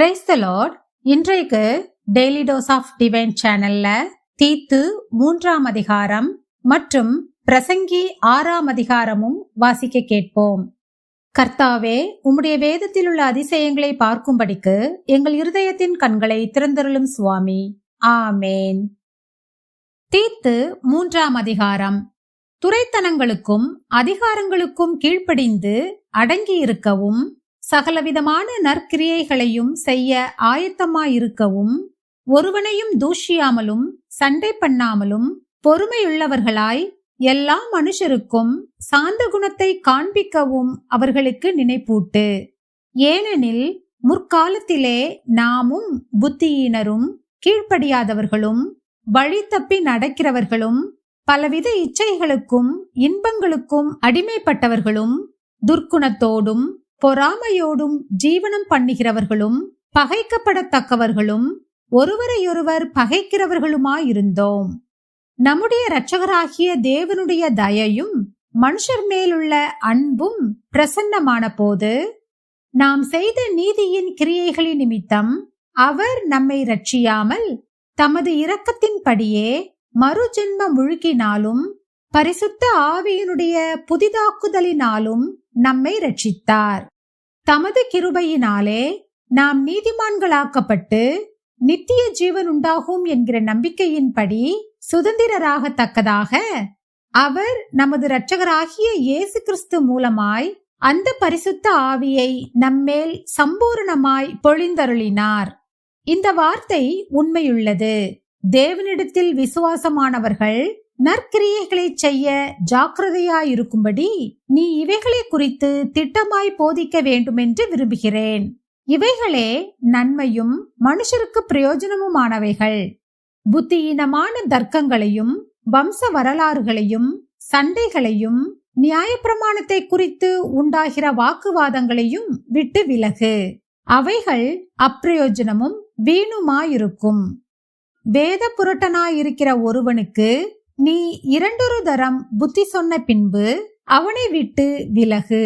Praise the Lord. இன்றைக்கு daily dose of divine சேனல்ல தீத்து 3ஆம் அதிகாரம் மற்றும் பிரசங்கி 6ஆம் அதிகாரமும் வாசிக்க கேட்போம். கர்த்தாவே, உம்முடைய வேதத்தில் உள்ள அதிசயங்களை பார்க்கும்படிக்கு எங்கள் இருதயத்தின் கண்களை திறந்தருளும் சுவாமி. ஆமேன். தீத்து 3ஆம் அதிகாரம். துரைத்தனங்களுக்கும் அதிகாரங்களுக்கும் கீழ்ப்படிந்து அடங்கியிருக்கவும், சகலவிதமான நற்கிரியைகளையும் செய்ய ஆயத்தமாயிருக்கவும், ஒருவனையும் தூஷியாமலும் சண்டை பண்ணாமலும் பொறுமையுள்ளவர்களாய் எல்லா மனுஷருக்கும் சாந்த குணத்தை காண்பிக்கவும் அவர்களுக்கு நினைப்பூட்டு. ஏனெனில் முற்காலத்திலே நாமும் புத்தியீனரும் கீழ்ப்படியாதவர்களும் வழி தப்பி நடக்கிறவர்களும் பலவித இச்சைகளுக்கும் இன்பங்களுக்கும் அடிமைப்பட்டவர்களும் துர்க்குணத்தோடும் பொறாமையோடும் ஜீவனம் பண்ணுகிறவர்களும் பகைக்கப்படத்தக்கவர்களும் ஒருவரையொருவர் பகைக்கிறவர்களுமாயிருந்தோம். நம்முடைய இரட்சகராகிய தேவனுடைய தயையும் மனுஷர் மேலுள்ள அன்பும் பிரசன்னமான போது, நாம் செய்த நீதியின் கிரியைகளின் நிமித்தம் அவர் நம்மை இரட்சியாமல் தமது இரக்கத்தின்படியே மறுஜென்ம முழுக்கினாலும் பரிசுத்த ஆவியினுடைய புதிதாக்குதலினாலும் நம்மை இரட்சித்தார். தமது கிருபையினாலே நாம் நீதிமான்களாக்கப்பட்டு நித்திய ஜீவன் உண்டாகும் என்கிற நம்பிக்கையின்படி சுதந்திரராகத்தக்கதாக அவர் நமது இரட்சகராகிய இயேசு கிறிஸ்து மூலமாய் அந்த பரிசுத்த ஆவியை நம்மேல் சம்பூரணமாய் பொழிந்தருளினார். இந்த வார்த்தை உண்மையுள்ளது. தேவனிடத்தில் விசுவாசமானவர்கள் நற்கிரியைகளை செய்ய ஜாக்கிரதையாயிருக்கும்படி நீ இவைகளை குறித்து திட்டமாய் போதிக்க வேண்டுமென்று விரும்புகிறேன். இவைகளே நன்மையும் மனுஷருக்கு பிரயோஜனமுமானவைகள். புத்தியீனமான தர்க்கங்களையும் வம்ச வரலாறுகளையும் சண்டைகளையும் நியாயப்பிரமாணத்தை குறித்து உண்டாகிற வாக்குவாதங்களையும் விட்டு விலகு. அவைகள் அப்பிரயோஜனமும் வீணுமாயிருக்கும். வேத புரட்டனாயிருக்கிற ஒருவனுக்கு நீ 2 தரம் புத்தி சொன்ன பின்பு அவனை விட்டு விலகு.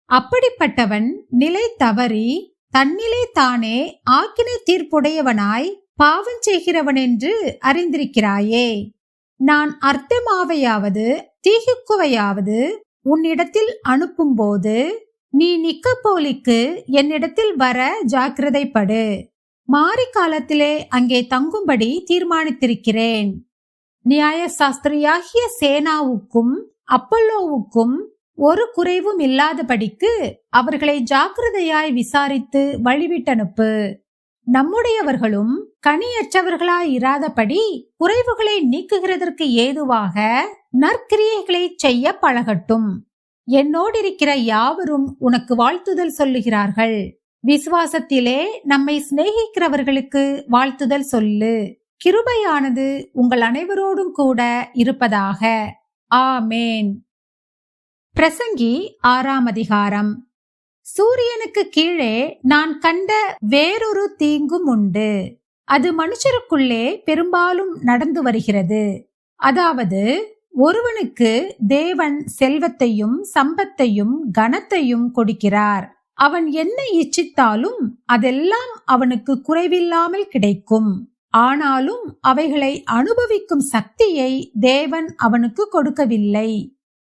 அப்படிப்பட்டவன் நிலை தவறி தன்னிலை தானே ஆக்கினை தீர்ப்புடையவனாய் பாவம் செய்கிறவன் என்று அறிந்திருக்கிறாயே. நான் அர்த்தமாவையாவது தீகுக்குவையாவது உன்னிடத்தில் அனுப்பும்போது நீ நிக்கப்போலிக்கு என்னிடத்தில் வர ஜாக்கிரதைப்படு. மாரி காலத்திலே அங்கே தங்கும்படி தீர்மானித்திருக்கிறேன். நியாய சாஸ்திரியாகிய சேனாவுக்கும் அப்பல்லோவுக்கும் ஒரு குறைவும் இல்லாதபடிக்கு அவர்களை ஜாக்கிரதையாய் விசாரித்து வழிவிட்டனுப்பு. நம்முடையவர்களும் கனியற்றவர்களாய் இராதபடி குறைவுகளை நீக்குகிறதற்கு ஏதுவாக நற்கிரியைகளை செய்ய பழகட்டும். என்னோடிருக்கிற யாவரும் உனக்கு வாழ்த்துதல் சொல்லுகிறார்கள். விசுவாசத்திலே நம்மை சிநேகிக்கிறவர்களுக்கு வாழ்த்துதல் சொல்லு. கிருபையானது உங்கள் அனைவரோடும் கூட இருப்பதாக. ஆமேன். பிரசங்கி 6ஆம் அதிகாரம். சூரியனுக்கு கீழே நான் கண்ட வேறொரு தீங்கும் உண்டு. அது மனுஷருக்குள்ளே பெரும்பாலும் நடந்து வருகிறது. அதாவது, ஒருவனுக்கு தேவன் செல்வத்தையும் சம்பத்தையும் கனத்தையும் கொடுக்கிறார். அவன் என்ன இச்சித்தாலும் அதெல்லாம் அவனுக்கு குறைவில்லாமல் கிடைக்கும். ஆனாலும் அவைகளை அனுபவிக்கும் சக்தியை தேவன் அவனுக்கு கொடுக்கவில்லை.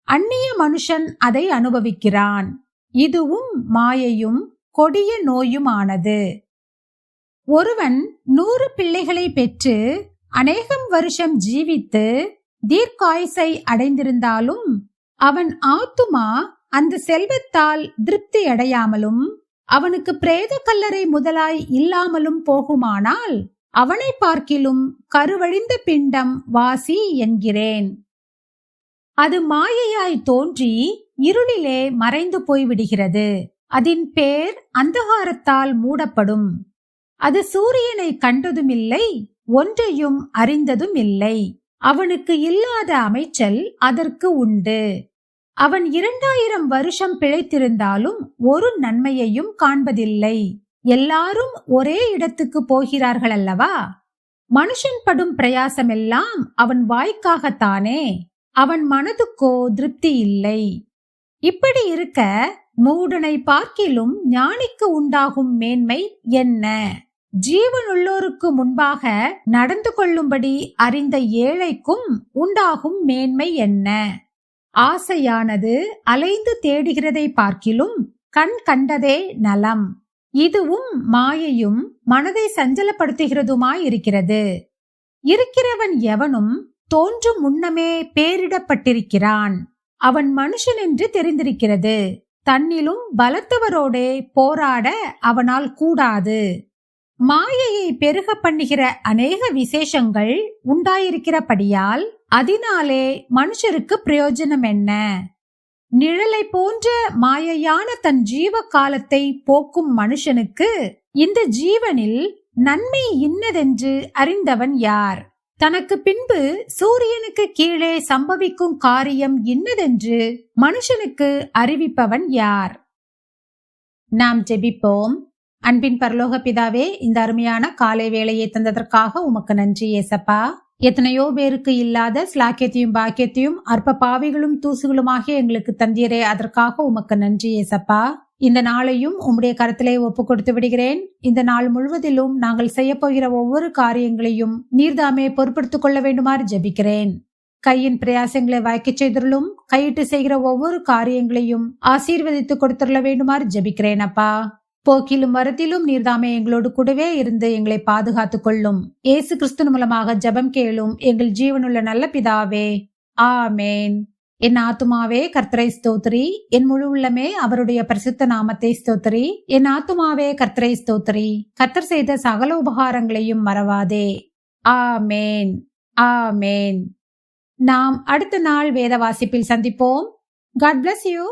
அந்நிய மனுஷன் அதை அனுபவிக்கிறான். இதுவும் மாயையும் கொடிய நோயுமானது. ஒருவன் 100 பிள்ளைகளை பெற்று அநேகம் வருஷம் ஜீவித்து தீர்க்காயுசை அடைந்திருந்தாலும் அவன் ஆத்துமா அந்த செல்வத்தால் திருப்தி அடையாமலும் அவனுக்கு பிரேத கல்லறை முதலாய் இல்லாமலும் போகுமானால் அவனை பார்க்கிலும் கருவழிந்த பிண்டம் வாசி என்கிறேன். அது மாயையாய் தோன்றி இருளிலே மறைந்து போய்விடுகிறது. அதன் பேர் அந்தகாரத்தால் மூடப்படும். அது சூரியனை கண்டதுமில்லை, ஒன்றையும் அறிந்ததும் இல்லை. அவனுக்கு இல்லாத அமைச்சல் அதற்கு உண்டு. அவன் 2000 வருஷம் பிழைத்திருந்தாலும் ஒரு நன்மையையும் காண்பதில்லை. எல்லாரும் ஒரே இடத்துக்கு போகிறார்கள் அல்லவா? மனுஷன் படும் பிரயாசமெல்லாம் அவன் வாய்க்காகத்தானே, அவன் மனதுக்கோ திருப்தி இல்லை. இப்படி இருக்க மூடனை பார்க்கிலும் ஞானிக்கு உண்டாகும் மேன்மை என்ன? ஜீவனுள்ளோருக்கு முன்பாக நடந்து கொள்ளும்படி அறிந்த ஏழைக்கும் உண்டாகும் மேன்மை என்ன? ஆசையானது அலைந்து தேடுகிறதை பார்க்கிலும் கண் கண்டதே நலம். இதுவும் மாயையும் மனதை சஞ்சலப்படுத்துகிறதுமாயிருக்கிறது. இருக்கிறவன் எவனும் தோன்றும் முன்னமே பேரிடப்பட்டிருக்கிறான். அவன் மனுஷன் என்று தெரிந்திருக்கிறது. தன்னிலும் பலத்தவரோடே போராட அவனால் கூடாது. மாயையை பெருக பண்ணுகிற அநேக விசேஷங்கள் உண்டாயிருக்கிறபடியால் அதனாலே மனுஷருக்கு பிரயோஜனம் என்ன? நிழலை போன்ற மாயையான தன் ஜீவ காலத்தை போக்கும் மனுஷனுக்கு இந்த ஜீவனில் நன்மை இன்னதென்று அறிந்தவன் யார்? தனக்கு பின்பு சூரியனுக்கு கீழே சம்பவிக்கும் காரியம் இன்னதென்று மனுஷனுக்கு அறிவிப்பவன் யார்? நாம் ஜெபிப்போம். அன்பின் பரலோக பிதாவே, இந்த அருமையான காலை வேளையை தந்ததற்காக உமக்கு நன்றி ஏசப்பா. எத்தனையோ பேருக்கு இல்லாத ஸ்லாக்கியத்தையும் பாக்கியத்தையும் அற்ப பாவிகளும் தூசுகளுமாகிய எங்களுக்கு தந்தீரே, அதற்காக உமக்கு நன்றி ஏசப்பா. இந்த நாளையும் உம்முடைய கரத்திலே ஒப்பு கொடுத்து விடுகிறேன். இந்த நாள் முழுவதிலும் நாங்கள் செய்ய போகிற ஒவ்வொரு காரியங்களையும் நீர்தாமே பொறுப்படுத்திக் கொள்ள வேண்டுமாறு ஜெபிக்கிறேன். கையின் பிரயாசங்களை வாய்க்க செய்தருளும். கையிட்டு செய்கிற ஒவ்வொரு காரியங்களையும் ஆசீர்வதித்து கொடுத்துள்ள வேண்டுமாறு ஜெபிக்கிறேன் அப்பா. போக்கிலும் வரத்திலும் நீர்தாமே எங்களோடு கூடவே இருந்து எங்களை பாதுகாத்துக் கொள்ளும். இயேசு கிறிஸ்து மூலமாக ஜெபம் கேளும் எங்கள் ஜீவனுள்ள நல்ல பிதாவே, ஆமேன். என் ஆத்துமாவே கர்த்தரை ஸ்தோத்திரி, என் முழு உள்ளமே அவருடைய பரிசுத்த நாமத்தை ஸ்தோத்திரி. என் ஆத்துமாவே கர்த்தரை ஸ்தோத்திரி, கர்த்தர் செய்த சகல உபகாரங்களையும் மறவாதே. ஆமேன், ஆமேன். நாம் அடுத்த நாள் வேத வாசிப்பில் சந்திப்போம். God bless you.